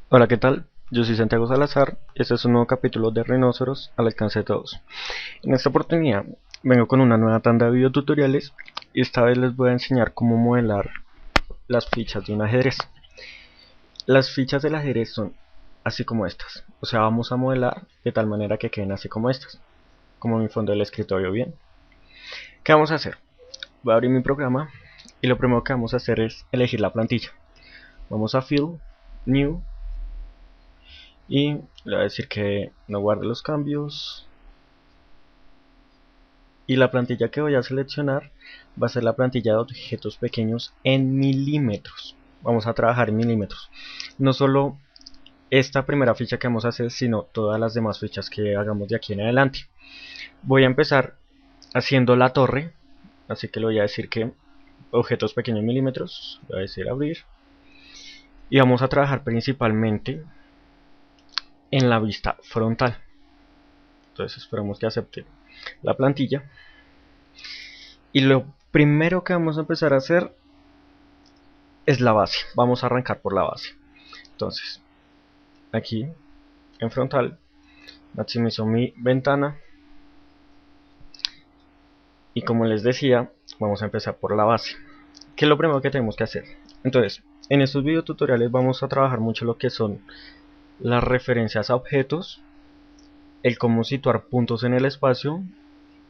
Hola, ¿qué tal? Yo soy Santiago Salazar y este es un nuevo capítulo de Rhinoceros al alcance de todos. En esta oportunidad vengo con una nueva tanda de videotutoriales y esta vez les voy a enseñar cómo modelar las fichas de un ajedrez. Las fichas del ajedrez son así como estas, o sea, vamos a modelar de tal manera que queden así como estas, como mi fondo del escritorio. Bien, ¿qué vamos a hacer? Voy a abrir mi programa y lo primero que vamos a hacer es elegir la plantilla. Vamos a Fill, New, y le voy a decir que no guarde los cambios, y la plantilla que voy a seleccionar va a ser la plantilla de objetos pequeños en milímetros. Vamos a trabajar en milímetros, no solo esta primera ficha que vamos a hacer, sino todas las demás fichas que hagamos de aquí en adelante. Voy a empezar haciendo la torre, así que le voy a decir que objetos pequeños en milímetros, voy a decir abrir, y vamos a trabajar principalmente en la vista frontal. Entonces esperamos que acepte la plantilla, y lo primero que vamos a empezar a hacer es la base. Vamos a arrancar por la base. Entonces aquí en frontal maximizo mi ventana y, como les decía, vamos a empezar por la base, que es lo primero que tenemos que hacer. Entonces, en estos videotutoriales vamos a trabajar mucho lo que son las referencias a objetos, el cómo situar puntos en el espacio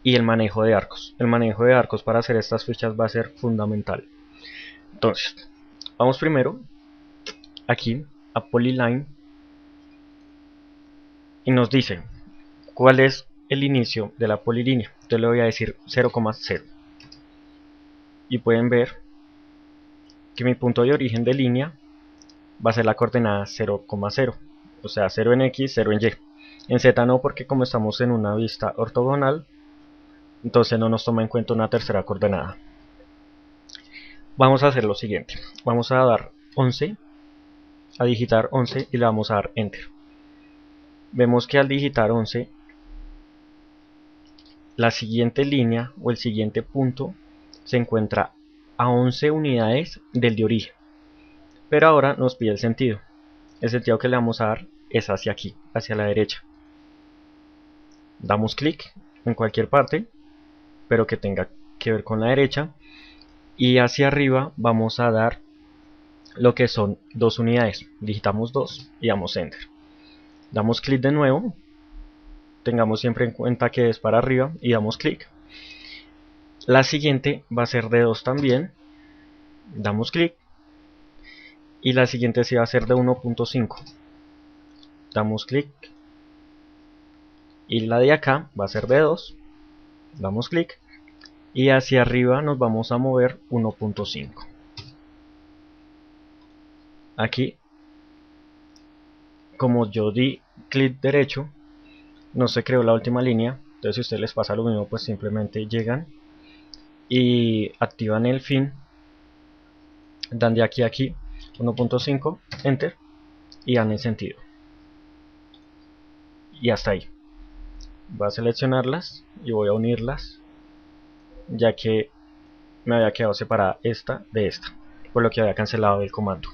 y el manejo de arcos. El manejo de arcos para hacer estas fichas va a ser fundamental. Entonces, vamos primero aquí a Polyline y nos dice cuál es el inicio de la polilínea. Entonces le voy a decir 0,0 y pueden ver que mi punto de origen de línea va a ser la coordenada 0,0, o sea 0 en X, 0 en Y. En Z no, porque como estamos en una vista ortogonal, entonces no nos toma en cuenta una tercera coordenada. Vamos a hacer lo siguiente, vamos a dar 11, a digitar 11 y le vamos a dar Enter. Vemos que al digitar 11, la siguiente línea o el siguiente punto se encuentra a 11 unidades del de origen, pero ahora nos pide el sentido. El sentido que le vamos a dar es hacia aquí, hacia la derecha. Damos clic en cualquier parte, pero que tenga que ver con la derecha, y hacia arriba vamos a dar lo que son 2 unidades. Digitamos 2 y damos Enter. Damos clic de nuevo, tengamos siempre en cuenta que es para arriba, y damos clic. La siguiente va a ser de 2 también, damos clic, y la siguiente sí va a ser de 1.5, damos clic, y la de acá va a ser de 2, damos clic, y hacia arriba nos vamos a mover 1.5. Aquí, como yo di clic derecho, no se creó la última línea. Entonces, si a ustedes les pasa lo mismo, pues simplemente llegan y activan el fin, dan de aquí a aquí 1.5, Enter, y dan el sentido. Y hasta ahí. Voy a seleccionarlas y voy a unirlas, ya que me había quedado separada esta de esta, por lo que había cancelado el comando.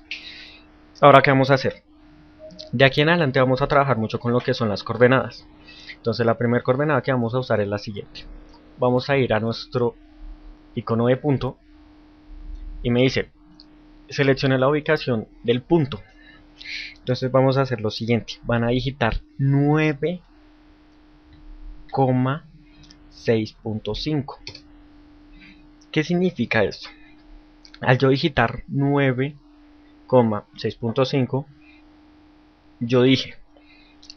Ahora, ¿qué vamos a hacer? De aquí en adelante vamos a trabajar mucho con lo que son las coordenadas. Entonces, la primera coordenada que vamos a usar es la siguiente. Vamos a ir a nuestro icono de punto y me dice seleccione la ubicación del punto. Entonces vamos a hacer lo siguiente, van a digitar 9,6.5. ¿Qué significa esto? Al yo digitar 9,6.5, yo dije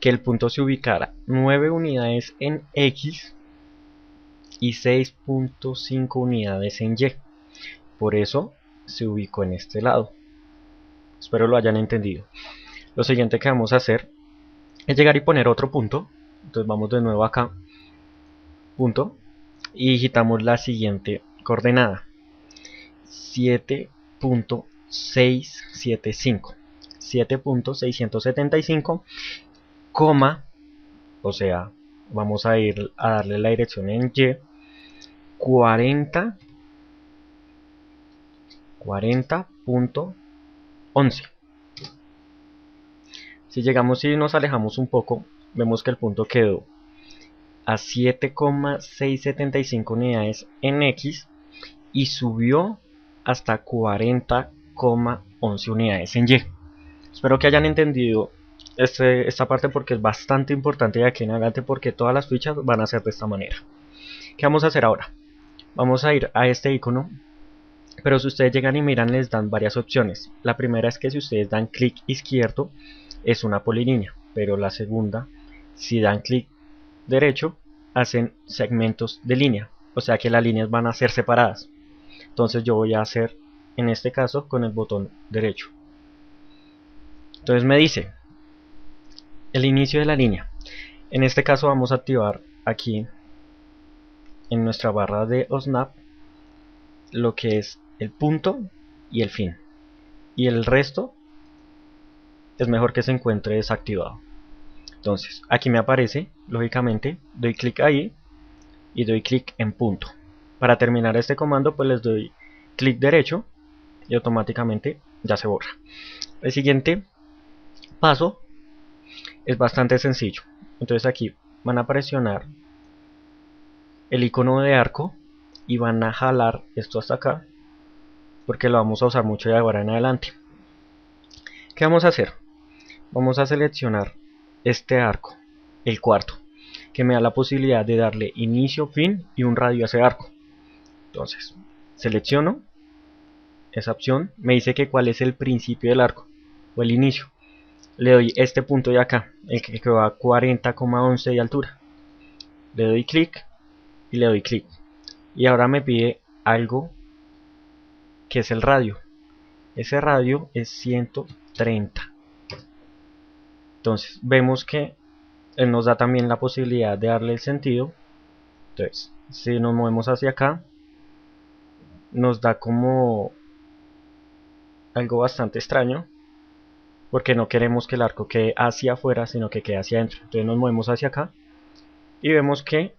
que el punto se ubicara 9 unidades en X y 6.5 unidades en Y. Por eso se ubicó en este lado. Espero lo hayan entendido. Lo siguiente que vamos a hacer es llegar y poner otro punto. Entonces vamos de nuevo acá, punto, y digitamos la siguiente coordenada, 7.675, 7.675, coma, o sea vamos a ir a darle la dirección en Y 40.11. Si llegamos y nos alejamos un poco, vemos que el punto quedó a 7,675 unidades en X y subió hasta 40,11 unidades en Y. Espero que hayan entendido esta parte porque es bastante importante de aquí en adelante, porque todas las fichas van a ser de esta manera. ¿Qué vamos a hacer ahora? Vamos a ir a este icono, pero si ustedes llegan y miran, les dan varias opciones. La primera es que si ustedes dan clic izquierdo es una polilínea, pero la segunda, si dan clic derecho, hacen segmentos de línea, o sea que las líneas van a ser separadas. Entonces yo voy a hacer en este caso con el botón derecho. Entonces me dice el inicio de la línea. En este caso vamos a activar aquí en nuestra barra de OSNAP lo que es el punto y el fin, y el resto es mejor que se encuentre desactivado. Entonces aquí me aparece, lógicamente, doy clic ahí y doy clic en punto. Para terminar este comando pues les doy clic derecho y automáticamente ya se borra. El siguiente paso es bastante sencillo. Entonces aquí van a presionar el icono de arco y van a jalar esto hasta acá, porque lo vamos a usar mucho de ahora en adelante. ¿Qué vamos a hacer? Vamos a seleccionar este arco, el cuarto, que me da la posibilidad de darle inicio, fin y un radio a ese arco. Entonces selecciono esa opción, me dice que cuál es el principio del arco o el inicio. Le doy este punto de acá, el que va a 40,11 de altura. Le doy clic y le doy clic. Y ahora me pide algo que es el radio. Ese radio es 130. Entonces vemos que él nos da también la posibilidad de darle el sentido. Entonces si nos movemos hacia acá, nos da como algo bastante extraño, porque no queremos que el arco quede hacia afuera, sino que quede hacia adentro. Entonces nos movemos hacia acá y vemos que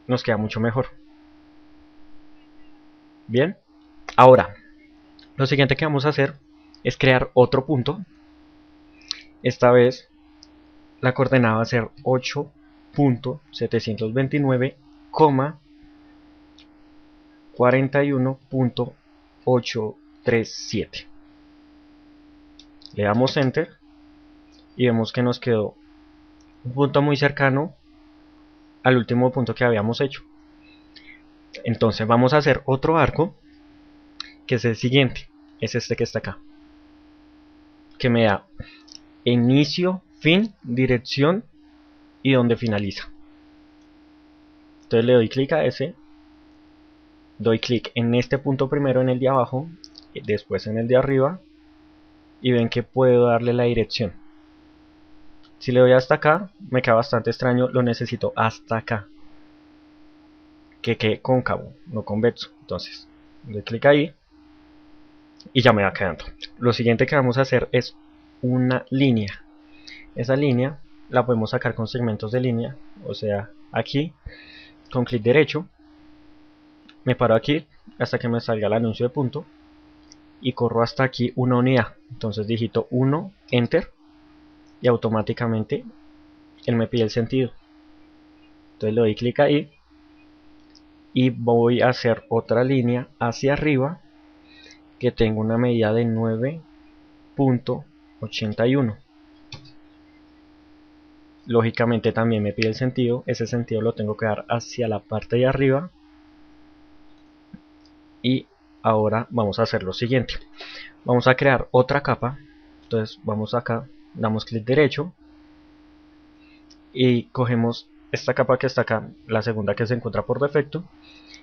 nos queda mucho mejor. Bien, ahora lo siguiente que vamos a hacer es crear otro punto. Esta vez la coordenada va a ser 8.729,41.837. Le damos enter y vemos que nos quedó un punto muy cercano al último punto que habíamos hecho. Entonces vamos a hacer otro arco, que es el siguiente, es este que está acá, que me da inicio, fin, dirección y donde finaliza. Entonces le doy clic a ese, doy clic en este punto primero, en el de abajo, después en el de arriba, y ven que puedo darle la dirección. Si le doy hasta acá, me queda bastante extraño, lo necesito hasta acá, que quede cóncavo, no convexo. Entonces doy clic ahí y ya me va quedando. Lo siguiente que vamos a hacer es una línea. Esa línea la podemos sacar con segmentos de línea, o sea, aquí con clic derecho me paro aquí hasta que me salga el anuncio de punto y corro hasta aquí una unidad. Entonces digito 1, enter, y automáticamente él me pide el sentido. Entonces le doy clic ahí y voy a hacer otra línea hacia arriba que tengo una medida de 9.81. Lógicamente también me pide el sentido, ese sentido lo tengo que dar hacia la parte de arriba. Y ahora vamos a hacer lo siguiente, vamos a crear otra capa. Entonces vamos acá, damos clic derecho y cogemos esta capa que está acá, la segunda que se encuentra por defecto.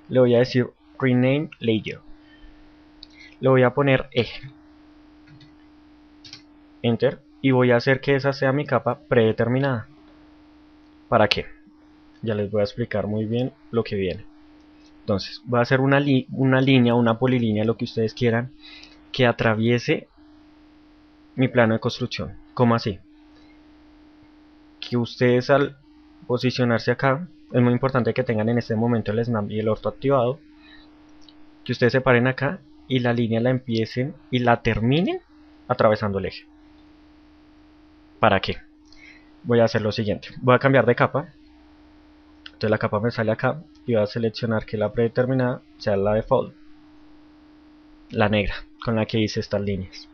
Le voy a decir rename layer, le voy a poner eje, enter, y voy a hacer que esa sea mi capa predeterminada. ¿Para qué? Ya les voy a explicar muy bien lo que viene. Entonces voy a hacer una línea, una polilínea, lo que ustedes quieran, que atraviese mi plano de construcción. ¿Cómo así? Que ustedes al posicionarse acá. Es muy importante que tengan en este momento el snap y el orto activado, que ustedes se paren acá y la línea la empiecen y la terminen atravesando el eje. ¿Para qué? Voy a hacer lo siguiente, voy a cambiar de capa. Entonces la capa me sale acá y voy a seleccionar que la predeterminada sea la default, la negra, con la que hice estas líneas.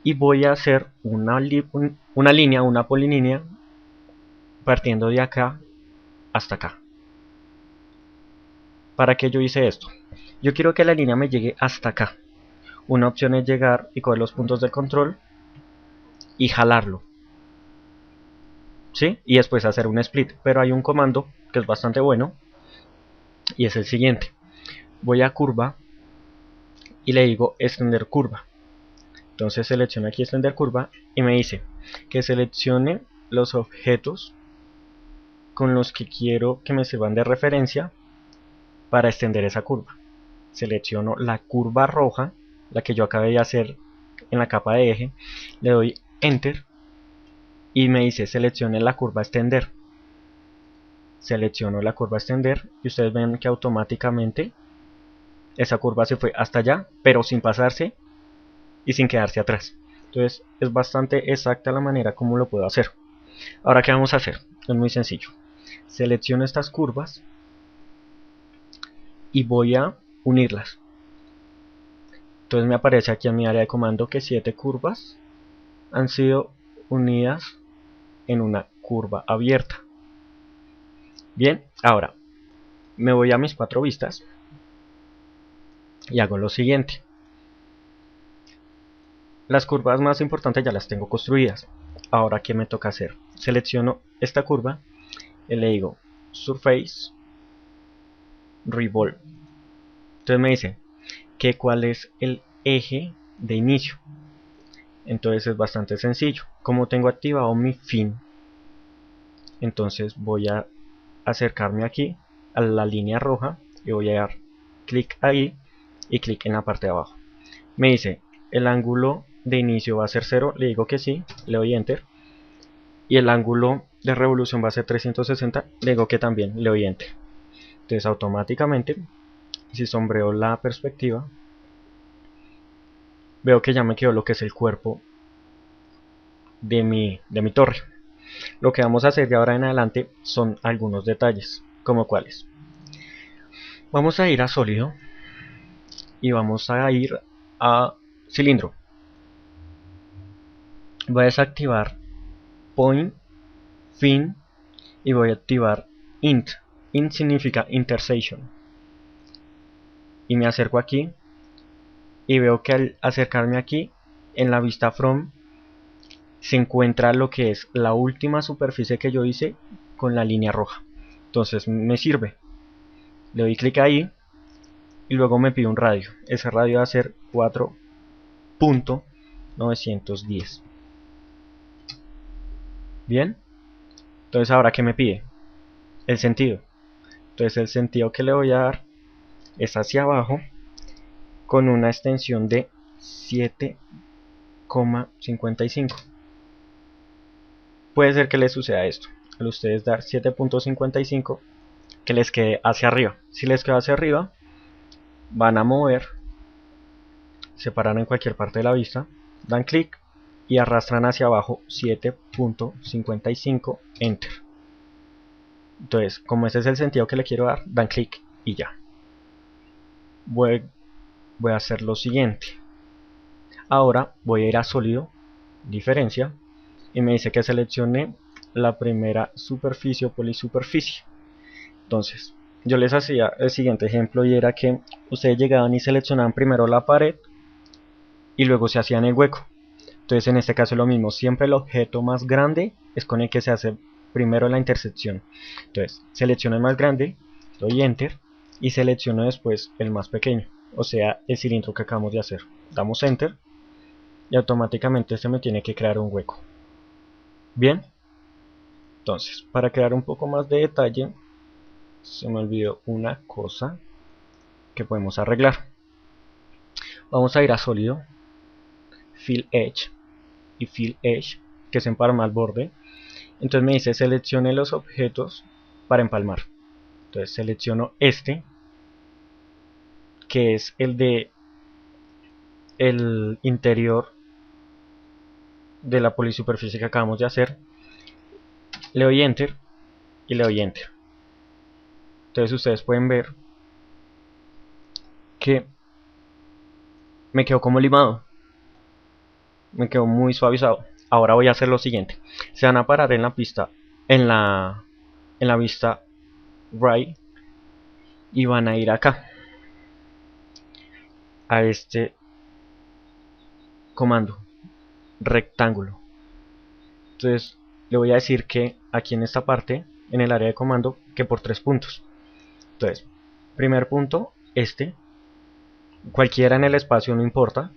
Y voy a hacer una línea, una polilínea, partiendo de acá hasta acá. ¿Para qué yo hice esto? Yo quiero que la línea me llegue hasta acá. Una opción es llegar y coger los puntos del control y jalarlo, ¿sí? Y después hacer un split. Pero hay un comando que es bastante bueno y es el siguiente. Voy a curva y le digo extender curva. Entonces selecciono aquí extender curva y me dice que seleccione los objetos con los que quiero que me sirvan de referencia para extender esa curva. Selecciono la curva roja, la que yo acabé de hacer en la capa de eje, le doy enter y me dice seleccione la curva extender. Selecciono la curva extender y ustedes ven que automáticamente esa curva se fue hasta allá, pero sin pasarse y sin quedarse atrás. Entonces es bastante exacta la manera como lo puedo hacer. Ahora, ¿qué vamos a hacer? Es muy sencillo. Selecciono estas curvas y voy a unirlas. Entonces me aparece aquí en mi área de comando que 7 curvas han sido unidas en una curva abierta. Bien, ahora me voy a mis 4 vistas y hago lo siguiente. Las curvas más importantes ya las tengo construidas. Ahora, ¿qué me toca hacer? Selecciono esta curva y le digo Surface Revolve. Entonces me dice que cuál es el eje de inicio. Entonces es bastante sencillo. Como tengo activado mi fin, entonces voy a acercarme aquí a la línea roja y voy a dar clic ahí y clic en la parte de abajo. Me dice el ángulo de inicio va a ser 0, le digo que sí, le doy enter. Y el ángulo de revolución va a ser 360, le digo que también, le doy enter. Entonces automáticamente, si sombreo la perspectiva, veo que ya me quedó lo que es el cuerpo de mi torre. Lo que vamos a hacer de ahora en adelante son algunos detalles, como cuáles. Vamos a ir a sólido y vamos a ir a cilindro. Voy a desactivar point, fin y voy a activar int. Int significa intersection. Y me acerco aquí y veo que al acercarme aquí en la vista from se encuentra lo que es la última superficie que yo hice con la línea roja. Entonces me sirve. Le doy clic ahí y luego me pide un radio. Ese radio va a ser 4.910. Bien. Entonces ahora, ¿qué me pide? El sentido. Entonces el sentido que le voy a dar es hacia abajo con una extensión de 7,55. Puede ser que les suceda esto. Al ustedes dar 7.55, que les quede hacia arriba. Si les queda hacia arriba, van a mover, se paran en cualquier parte de la vista, dan clic y arrastran hacia abajo 7.55, enter. Entonces, como ese es el sentido que le quiero dar, dan clic y ya. Voy a hacer lo siguiente. Ahora voy a ir a sólido, diferencia, y me dice que seleccione la primera superficie o polisuperficie. Entonces, yo les hacía el siguiente ejemplo y era que ustedes llegaban y seleccionaban primero la pared y luego se hacían el hueco. Entonces en este caso es lo mismo, siempre el objeto más grande es con el que se hace primero la intersección. Entonces selecciono el más grande, doy enter y selecciono después el más pequeño, o sea el cilindro que acabamos de hacer. Damos enter y automáticamente se me tiene que crear un hueco. Bien, entonces para crear un poco más de detalle, se me olvidó una cosa que podemos arreglar. Vamos a ir a sólido, fill edge y fill edge, que es empalma al borde, Entonces me dice seleccione los objetos para empalmar. Entonces selecciono este, que es el de el interior de la polisuperficie que acabamos de hacer. Le doy enter y le doy enter. Entonces ustedes pueden ver que me quedó como limado, me quedó muy suavizado. Ahora voy a hacer lo siguiente: se van a parar en la pista, en la vista right, y van a ir acá a este comando rectángulo. Entonces le voy a decir que aquí en esta parte, en el área de comando, que por 3 puntos. Entonces, primer punto, cualquiera en el espacio no importa,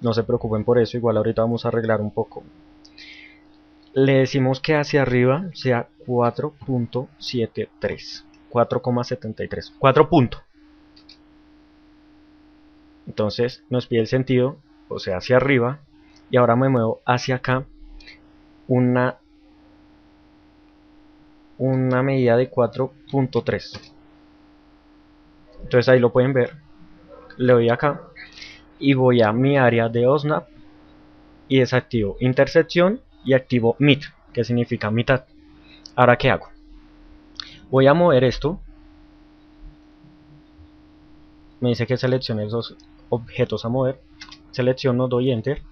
no se preocupen por eso, igual ahorita vamos a arreglar un poco. Le decimos que hacia arriba sea 4.73, 4,73, 4 puntos. Entonces nos pide el sentido, o sea, hacia arriba, y ahora me muevo hacia acá una medida de 4.3. Entonces ahí lo pueden ver. Le doy acá y voy a mi área de OSNAP y desactivo intersección y activo mid, que significa mitad. Ahora, ¿qué hago? Voy a mover esto. Me dice que seleccione esos objetos a mover. Selecciono, doy enter,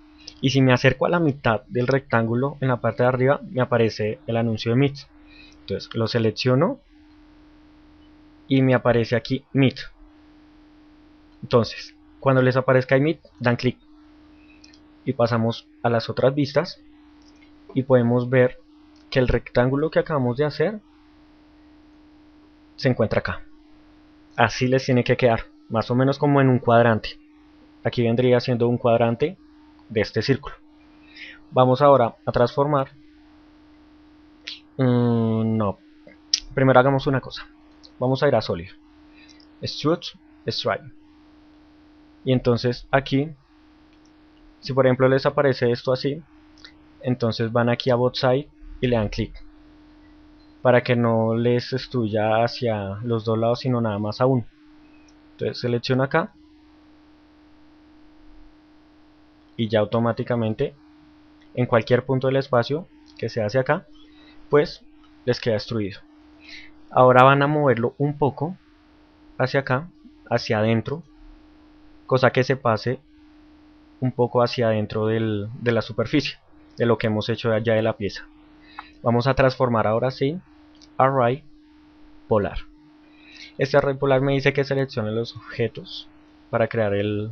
y si me acerco a la mitad del rectángulo, en la parte de arriba me aparece el anuncio de mid. Entonces lo selecciono y me aparece aquí mid. Entonces cuando les aparezca mid, dan clic y pasamos a las otras vistas y podemos ver que el rectángulo que acabamos de hacer se encuentra acá. Así les tiene que quedar, más o menos como en un cuadrante. Aquí vendría siendo un cuadrante de este círculo. Vamos ahora a transformar. No, primero hagamos una cosa. Vamos a ir a Solid, Extrude, Stripe. Y entonces aquí, si por ejemplo les aparece esto así, entonces van aquí a Both Side y le dan clic, para que no les extruya hacia los dos lados, sino nada más a uno. Entonces selecciono acá y ya automáticamente en cualquier punto del espacio que se hace acá, pues les queda extruido. Ahora van a moverlo un poco hacia acá, hacia adentro, cosa que se pase un poco hacia adentro de la superficie, de lo que hemos hecho allá de la pieza. Vamos a transformar ahora sí Array Polar. Este array polar me dice que seleccione los objetos para crear el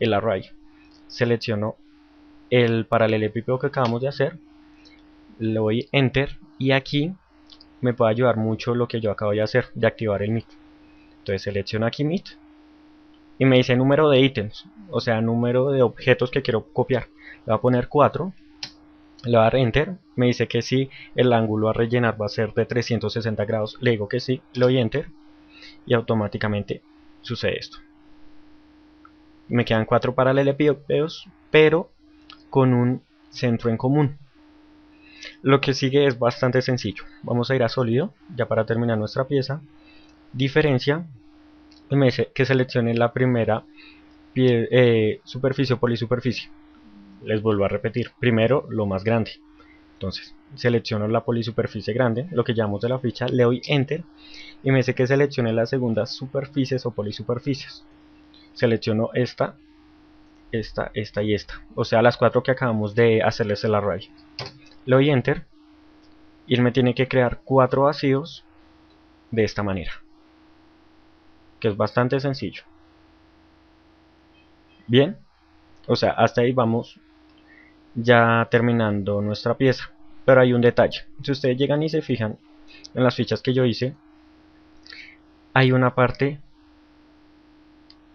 array. Selecciono el paralelepípedo que acabamos de hacer, le doy enter y aquí me puede ayudar mucho lo que yo acabo de hacer, de activar el MIT. Entonces selecciono aquí MIT y me dice número de ítems, o sea, número de objetos que quiero copiar. Le voy a poner 4, le voy a dar enter, me dice que sí, el ángulo a rellenar va a ser de 360 grados, le digo que sí, le doy enter y automáticamente sucede esto. Me quedan 4 paralelepípedos, pero con un centro en común. Lo que sigue es bastante sencillo. Vamos a ir a sólido, ya para terminar nuestra pieza. Diferencia, y me dice que seleccione la primera superficie o polisuperficie. Les vuelvo a repetir, primero lo más grande. Entonces selecciono la polisuperficie grande, lo que llamamos de la ficha, le doy enter y me dice que seleccione las segundas superficies o polisuperficies. Selecciono esta y esta, o sea las 4 que acabamos de hacerles el array. Le doy enter y él me tiene que crear 4 vacíos de esta manera, que es bastante sencillo. Bien, o sea, hasta ahí vamos ya terminando nuestra pieza, pero hay un detalle. Si ustedes llegan y se fijan en las fichas que yo hice, hay una parte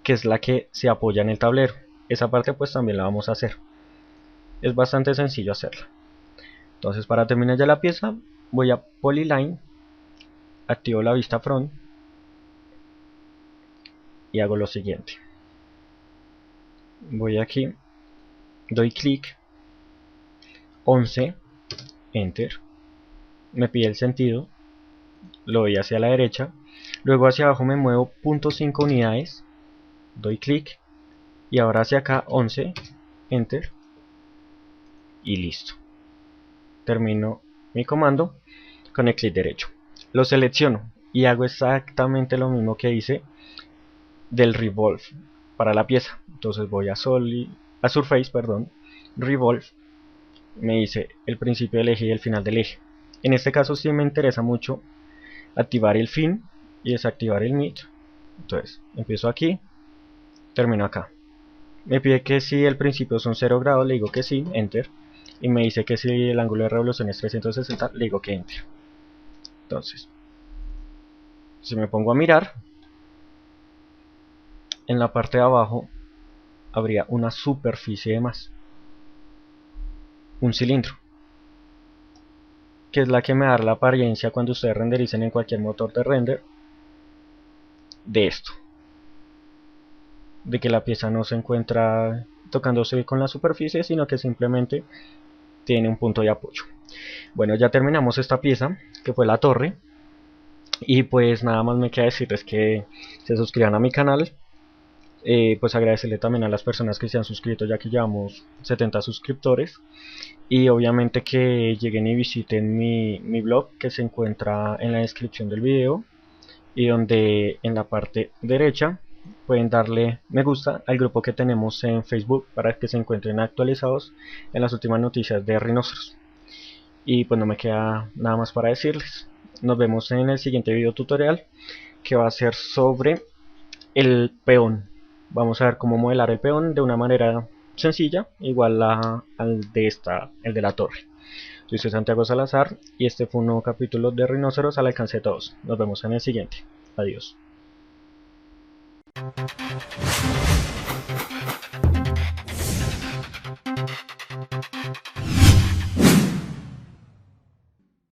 que es la que se apoya en el tablero. Esa parte pues también la vamos a hacer. Es bastante sencillo hacerla. Entonces para terminar ya la pieza, voy a Polyline, activo la vista front y hago lo siguiente. Voy aquí, doy clic, 11, enter, me pide el sentido, lo doy hacia la derecha, luego hacia abajo me muevo 0.5 unidades, doy clic y ahora hacia acá 11, enter y listo. Termino mi comando con el clic derecho, lo selecciono y hago exactamente lo mismo que hice del revolve para la pieza. Entonces voy a Surface, revolve, me dice el principio del eje y el final del eje. En este caso sí me interesa mucho activar el fin y desactivar el mid. Entonces empiezo aquí, termino acá. Me pide que si el principio son 0 grados, le digo que sí, enter. Y me dice que si el ángulo de revolución es 360, le digo que enter. Entonces, si me pongo a mirar, en la parte de abajo habría una superficie de más, un cilindro, que es la que me da la apariencia cuando ustedes rendericen en cualquier motor de render de esto, de que la pieza no se encuentra tocándose con la superficie, sino que simplemente tiene un punto de apoyo. Bueno, ya terminamos esta pieza, que fue la torre, y pues nada más me queda decirles que se suscriban a mi canal. Pues agradecerle también a las personas que se han suscrito, ya que llevamos 70 suscriptores, y obviamente que lleguen y visiten mi blog, que se encuentra en la descripción del video, y donde en la parte derecha pueden darle me gusta al grupo que tenemos en Facebook para que se encuentren actualizados en las últimas noticias de Rhinoceros. Y pues no me queda nada más para decirles. Nos vemos en el siguiente video tutorial, que va a ser sobre el peón. Vamos a ver cómo modelar el peón de una manera sencilla, igual al el de la torre. Yo soy Santiago Salazar y este fue un nuevo capítulo de Rhinoceros al alcance de todos. Nos vemos en el siguiente. Adiós.